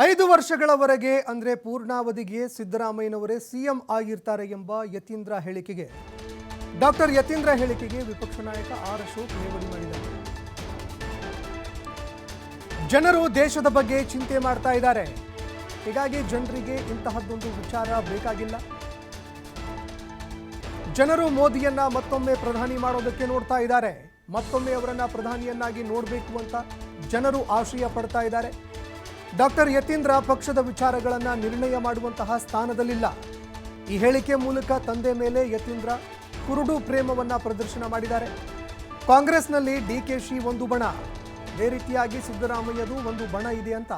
5 ವರ್ಷಗಳವರೆಗೆ ಅಂದ್ರೆ ಪೂರ್ಣಾವಧಿಗೆ ಸಿದ್ದರಾಮಯ್ಯನವರೇ ಸಿಎಂ ಆಗಿರ್ತಾರೆ ಎಂಬ ಯತೀಂದ್ರ ಹೇಳಿಕೆಗೆ ಡಾಕ್ಟರ್ ಯತೀಂದ್ರ ಹೇಳಿಕೆಗೆ ವಿಪಕ್ಷ ನಾಯಕ ಆರ್ ಅಶೋಕ್ ಲೇವಡಿ ಮಾಡಿದ್ದಾರೆ. ಜನರು ದೇಶದ ಬಗ್ಗೆ ಚಿಂತೆ ಮಾಡ್ತಾ ಇದ್ದಾರೆ, ಹೀಗಾಗಿ ಜನರಿಗೆ ಇಂತಹದ್ದೊಂದು ವಿಚಾರ ಬೇಕಾಗಿಲ್ಲ. ಜನರು ಮೋದಿಯನ್ನ ಮತ್ತೊಮ್ಮೆ ಪ್ರಧಾನಿ ಮಾಡೋದಕ್ಕೆ ನೋಡ್ತಾ ಇದ್ದಾರೆ, ಮತ್ತೊಮ್ಮೆ ಅವರನ್ನ ಪ್ರಧಾನಿಯನ್ನಾಗಿ ನೋಡಬೇಕು ಅಂತ ಜನರು ಆಶಯ ಪಡ್ತಾ ಇದ್ದಾರೆ. ಡಾಕ್ಟರ್ ಯತೀಂದ್ರ ಪಕ್ಷದ ವಿಚಾರಗಳನ್ನ ನಿರ್ಣಯ ಮಾಡುವಂತಹ ಸ್ಥಾನದಲ್ಲಿಲ್ಲ. ಈ ಹೇಳಿಕೆ ಮೂಲಕ ತಂದೆ ಮೇಲೆ ಯತೀಂದ್ರ ಕುರುಡು ಪ್ರೇಮವನ್ನ ಪ್ರದರ್ಶನ ಮಾಡಿದ್ದಾರೆ. ಕಾಂಗ್ರೆಸ್ನಲ್ಲಿ ಡಿಕೆಶಿ ಒಂದು ಬಣ, ಅದೇ ರೀತಿಯಾಗಿ ಸಿದ್ದರಾಮಯ್ಯದು ಒಂದು ಬಣ ಇದೆ ಅಂತ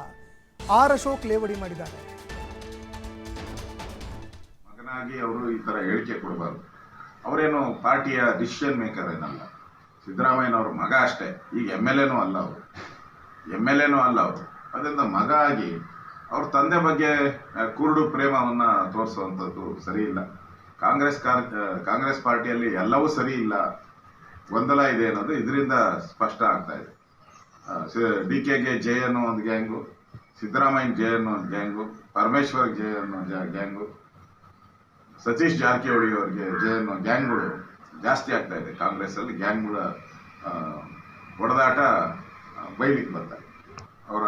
ಆರ್ ಅಶೋಕ್ ಲೇವಡಿ ಮಾಡಿದ್ದಾರೆ. ಮಗನಾಗಿ ಅವರು ಈ ತರ ಹೇಳಿಕೆ ಕೊಡಬಾರ್ದು. ಅವರೇನು ಪಾರ್ಟಿಯ ಡಿಸಿಷನ್ ಮೇಕರ್ ಏನಲ್ಲ. ಸಿದ್ದರಾಮಯ್ಯನವ್ರ ಮಗ ಅಷ್ಟೇ. ಈಗ ಎಮ್ ಎಲ್ ಎನೂ ಅಲ್ಲ ಅವರು. ಅದರಿಂದ ಮಗ ಆಗಿ ಅವ್ರ ತಂದೆ ಬಗ್ಗೆ ಕುರುಡು ಪ್ರೇಮವನ್ನ ತೋರಿಸುವಂಥದ್ದು ಸರಿ ಇಲ್ಲ. ಕಾಂಗ್ರೆಸ್ ಪಾರ್ಟಿಯಲ್ಲಿ ಎಲ್ಲವೂ ಸರಿ ಇಲ್ಲ, ಗೊಂದಲ ಇದೆ ಅನ್ನೋದು ಇದರಿಂದ ಸ್ಪಷ್ಟ ಆಗ್ತಾ ಇದೆ. ಡಿಕೆಗೆ ಜೆ ಅನ್ನೋ ಒಂದು ಗ್ಯಾಂಗು, ಸಿದ್ದರಾಮಯ್ಯ ಜೆ ಅನ್ನೋ ಒಂದು ಗ್ಯಾಂಗು, ಪರಮೇಶ್ವರ್ ಜೆ ಅನ್ನೋ ಗ್ಯಾಂಗು, ಸತೀಶ್ ಜಾರಕಿಹೊಳಿ ಅವರಿಗೆ ಜೆ ಅನ್ನೋ ಗ್ಯಾಂಗ್ಗಳು ಜಾಸ್ತಿ ಆಗ್ತಾ ಇದೆ. ಕಾಂಗ್ರೆಸ್ ಅಲ್ಲಿ ಗ್ಯಾಂಗ್ಗಳ ಹೊಡೆದಾಟ ಬಯಲಿಗೆ ಬರ್ತಾರೆ. ಅವರ